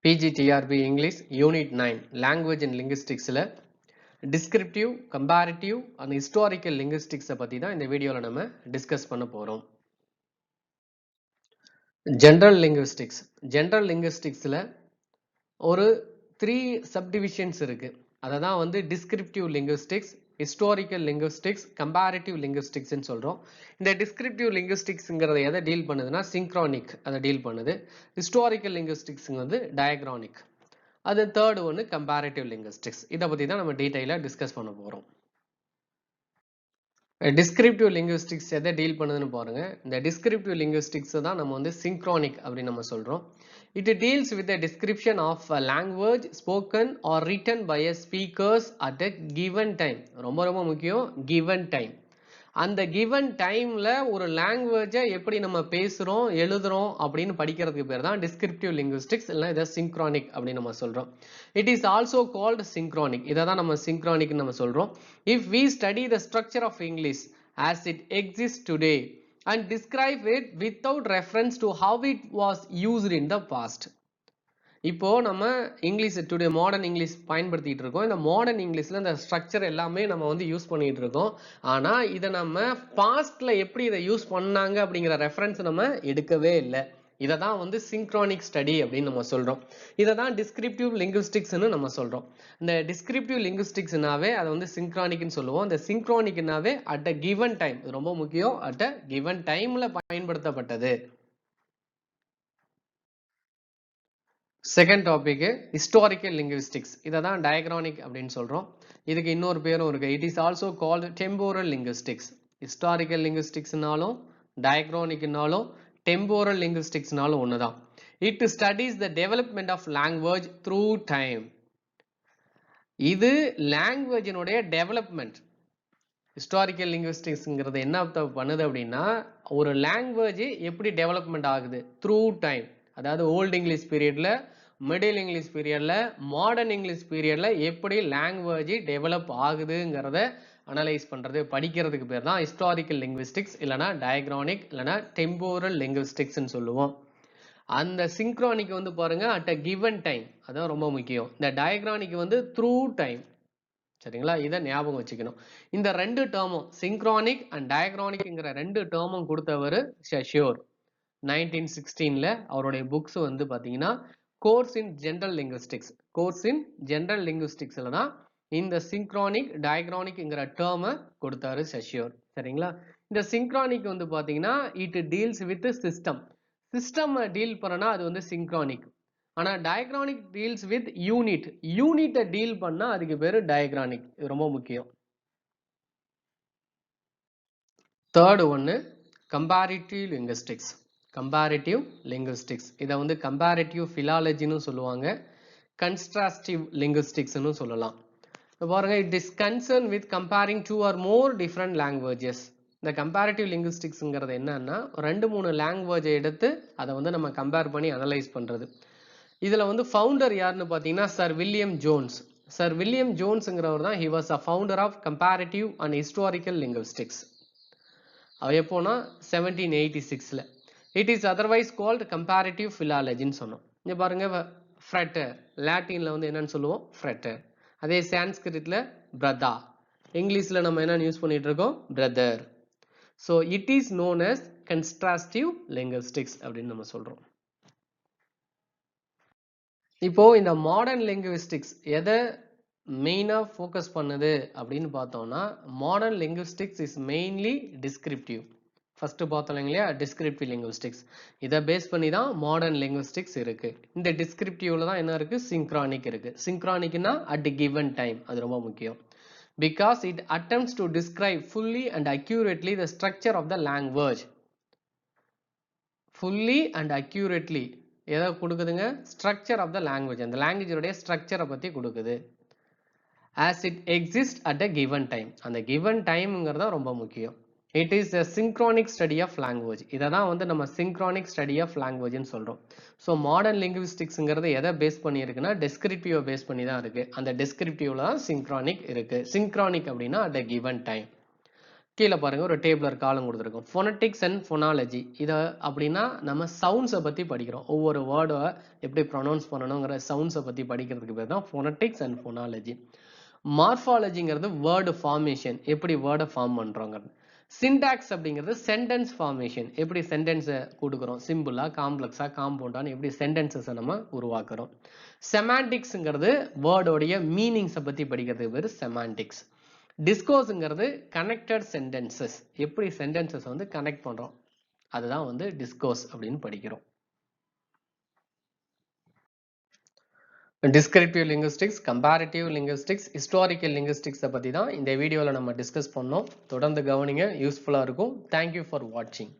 PGTRB English Unit 9 Language and Linguistics Descriptive, Comparative and Historical Linguistics பத்தி தான் இந்த வீடியோல நம்ம டிஸ்கஸ் பண்ண போறோம். General Linguistics. General Linguisticsல ஒரு 3 subdivisions இருக்கு. அததான் வந்து Descriptive Linguistics, Historical Linguistics, Comparative Linguistics ன்னு சொல்றோம். இந்த Descriptive Linguisticsங்கிறத எதை டீல் பண்ணுதுன்னா synchronic அதை டீல் பண்ணுது. Historical Linguistics வந்து diachronic. அது தேர்ட் ஒன்று கம்பேரிட்டிவ் லிங்குவிஸ்டிக்ஸ். இதை பற்றி தான் நம்ம டீட்டெயிலாக டிஸ்கஸ் பண்ண போகிறோம். டிஸ்கிரிப்டிவ் லிங்குவிஸ்டிக்ஸ் எதை டீல் பண்ணுதுன்னு பாருங்க. இந்த டிஸ்கிரிப்டிவ் லிங்குவிஸ்டிக்ஸ் தான் நம்ம வந்து சிங்க்ரானிக் அப்படின்னு நம்ம சொல்கிறோம். It deals with the description of a language spoken or written by a speakers at a given time. ரொம்ப ரொம்ப முக்கியம், கிவன் டைம். அந்த கிவன் டைம்ல ஒரு லாங்குவேஜை எப்படி நம்ம பேசுறோம் எழுதுறோம் அப்படின்னு படிக்கிறதுக்கு பேர் தான் டிஸ்கிரிப்டிவ் லிங்குவிஸ்டிக்ஸ், இல்லை இதை சிங்க்ரானிக் அப்படின்னு நம்ம சொல்றோம். It is also called synchronic. இதை தான் நம்ம சிங்க்ரானிக் நம்ம சொல்றோம். If we study the structure of English as it exists today and describe it without reference to how it was used in the past. இப்போ நம்ம இங்கிலீஷ் டுடே மாடர்ன் இங்கிலீஷ் பயன்படுத்திட்டு இருக்கோம். இந்த மாடர்ன் இங்கிலீஷ்ல இந்த ஸ்ட்ரக்சர் எல்லாமே நம்ம வந்து யூஸ் பண்ணிட்டு இருக்கோம். ஆனா இதை நம்ம பாஸ்ட்ல எப்படி இதை யூஸ் பண்ணாங்க அப்படிங்கிற ரெஃபரன்ஸ் நம்ம எடுக்கவே இல்லை. இதை தான் வந்து சிங்க்ரானிக் ஸ்டடி அப்படின்னு நம்ம சொல்றோம். இதை தான் டிஸ்கிரிப்டிவ் லிங்குவிஸ்டிக்ஸ்னு நம்ம சொல்றோம். இந்த டிஸ்கிரிப்டிவ் லிங்குவிஸ்டிக்ஸ்னாவே அதை வந்து சிங்க்ரானிக்னு சொல்லுவோம். இந்த சிங்க்ரானிக்னாவே அட் அ கிவன் டைம், ரொம்ப முக்கியம், அட் அ கிவன் டைம்ல பயன்படுத்தப்பட்டது. Second topic historical linguistics. இதை தான் டயக்ரானிக் அப்படின்னு சொல்றோம். இதுக்கு இன்னொரு பேரும் இருக்கு. It is also called temporal linguistics. Historical லிங்குவிஸ்டிக்ஸ்னாலும் டயக்ரானிக்னாலும் டெம்போரல் லிங்குவிஸ்டிக்ஸ்னாலும் ஒண்ணுதான். It studies the development of language through time. இது லாங்குவேஜினுடைய டெவலப்மெண்ட். ஹிஸ்டாரிக்கல் லிங்குவிஸ்டிக்ஸ்ங்கிறது என்ன பண்ணுது அப்படின்னா, ஒரு லாங்குவேஜ் எப்படி டெவலப்மெண்ட் ஆகுது த்ரூ டைம். அதாவது ஓல்டு இங்கிலீஷ் பீரியட்ல, மிடில் இங்கிலீஷ் பீரியட்ல, மாடர்ன் இங்கிலீஷ் பீரியட்ல எப்படி லாங்குவேஜ் டெவலப் ஆகுதுங்கிறத அனலைஸ் பண்றது, படிக்கிறதுக்கு பேர் தான் ஹிஸ்டாரிக்கல் லிங்குவிஸ்டிக்ஸ், இல்லைனா டயக்ரானிக், இல்லைனா டெம்போரல் லிங்குவிஸ்டிக்ஸ்ன்னு சொல்லுவோம். அந்த சிங்க்ரானிக் வந்து பாருங்க அட் அ கிவன் டைம், அதான் ரொம்ப முக்கியம். இந்த டயக்ரானிக் வந்து த்ரூ டைம். சரிங்களா, இதை ஞாபகம் வச்சுக்கணும். இந்த ரெண்டு டேர்மும் சிங்க்ரானிக் அண்ட் டயக்ரானிக்ங்கிற ரெண்டு டேர்மும் கொடுத்தவர் ஷஷ்யோர். 1916ல அவருடைய புக்ஸ் வந்து பாத்தீங்கன்னா course in general linguistics. Course in general லிங்குவிஸ்டிக்ஸ்ல தான் இந்த சிங்க்ரானிக் டயக்ரானிக்ங்கிற டேர்மை கொடுத்தாரு ஷஷ்யோர். சரிங்களா, இந்த சிங்க்ரானிக் வந்து பாத்தீங்கன்னா it deals with system. System deal பண்ணனா அது வந்து சிங்க்ரானிக். ஆனா டயக்ரானிக் டீல்ஸ் வித் யூனிட். யூனிட்டை டீல் பண்ணா அதுக்கு பேரு டயக்ரானிக். இது ரொம்ப முக்கியம். தேர்ட் ஒன்னு கம்பேரிட்டிவ் லிங்குவிஸ்டிக்ஸ். கம்பேரிட்டிவ் லிங்குவிஸ்டிக்ஸ் இதை வந்து கம்பேரிட்டிவ் ஃபிலாலஜின்னு சொல்லுவாங்க, கன்ட்ராஸ்டிவ் லிங்குவிஸ்டிக்ஸ்னு சொல்லலாம். பாருங்க, it is concern with comparing two or more different languages. இந்த கம்பேரிட்டிவ் லிங்குவிஸ்டிக்ஸ்ங்கிறது என்னன்னா, 2-3 லாங்குவேஜை எடுத்து அதை வந்து நம்ம கம்பேர் பண்ணி அனலைஸ் பண்றது. இதுல வந்து ஃபவுண்டர் யாருன்னு பாத்தீங்கன்னா sir William Jones. Sir William ஜோன்ஸ்ங்கிறவர் தான் he was a founder of comparative and historical linguistics. அவர் எப்போனா 1786ல. It is otherwise called comparative ஃபிலாலஜின்னு சொன்னோம். இங்க பாருங்க, ஃப்ரெட்டர் லாட்டின்ல வந்து என்னன்னு சொல்லுவோம், ஃப்ரெட்டர். அதே சான்ஸ்கிரிட்ல பிரதா, இங்கிலீஷ்ல நம்ம என்ன யூஸ் பண்ணிட்டு இருக்கோம், brother. So it is known as contrastive linguistics அப்படின்னு நம்ம சொல்றோம். இப்போ இந்த மாடர்ன் லிங்குவிஸ்டிக்ஸ் எதை மெயினா ஃபோக்கஸ் பண்ணுது அப்படின்னு பார்த்தோம்னா, modern linguistics is mainly descriptive. First பார்த்தோம் இல்லையா, டிஸ்கிரிப்டிவ் லிங்குவிஸ்டிக்ஸ். இதை பேஸ் பண்ணி தான் மாடர்ன் லிங்குவிஸ்டிக்ஸ் இருக்கு. இந்த டிஸ்கிரிப்டிவ்ல தான் என்ன இருக்கு, சிங்க்ரானிக் இருக்கு. சிங்க்ரானிக்னா அட் கிவன் டைம், அது ரொம்ப முக்கியம். Because it attempts to describe fully and accurately the structure of the language. fully and accurately எதை கொடுக்குதுங்க, ஸ்ட்ரக்சர் ஆஃப் த லாங்குவேஜ். அந்த லாங்குவேஜோடைய ஸ்ட்ரக்சரை பத்தி கொடுக்குது. as it exists at a given time. அந்த given timeங்கிறது தான் ரொம்ப முக்கியம். it is a synchronic study of language. இதை தான் வந்து நம்ம synchronic study of language ன்னு சொல்றோம். ஸோ மாடர்ன் லிங்குவிஸ்டிக்ஸ்ங்கிறது எதை பேஸ் பண்ணி இருக்குன்னா, டெஸ்கிரிப்டிவ் பேஸ் பண்ணி தான் இருக்கு. அந்த டெஸ்கிரிப்டிவ்ல தான் சிங்க்ரானிக் இருக்கு. சிங்க்ரானிக் அப்படின்னா at a given time. கீழே பாருங்க ஒரு டேபிளர் காலம் கொடுத்துருக்கோம். Phonetics and phonology. இதை அப்படின்னா நம்ம சவுண்ட்ஸை பற்றி படிக்கிறோம். ஒவ்வொரு வேர்டை எப்படி ப்ரொனவுன்ஸ் பண்ணணுங்கிற சவுண்ட்ஸை பற்றி படிக்கிறதுக்கு பேர் தான் ஃபோனட்டிக்ஸ் அண்ட் ஃபோனாலஜி. மார்ஃபாலஜிங்கிறது வேர்டு ஃபார்மேஷன், எப்படி வேர்டை ஃபார்ம் பண்ணுறோங்கிறது. சின்டாக்ஸ் அப்படிங்கிறது சென்டென்ஸ் ஃபார்மேஷன், எப்படி சென்டென்ஸை கொடுக்குறோம், சிம்பிளா காம்ப்ளெக்ஸா காம்பவுண்டான்னு எப்படி சென்டென்சஸை நம்ம உருவாக்குறோம். செமாண்டிக்ஸ்ங்கிறது வேர்டோடைய மீனிங்ஸை பற்றி படிக்கிறதுக்கு பேர் செமாண்டிக்ஸ். டிஸ்கோர்ஸ்ங்கிறது கனெக்டட் சென்டென்சஸ், எப்படி சென்டென்சஸ் வந்து கனெக்ட் பண்றோம், அதுதான் வந்து டிஸ்கோர்ஸ் அப்படின்னு படிக்கிறோம். Descriptive linguistics, comparative linguistics, historical லிங்குஸ்டிக்ஸை பற்றி தான் இந்த வீடியோவில் நம்ம டிஸ்கஸ் பண்ணோம். தொடர்ந்து கவனிங்க, யூஸ்ஃபுல்லாக இருக்கும். தேங்க்யூ ஃபார் வாட்சிங்.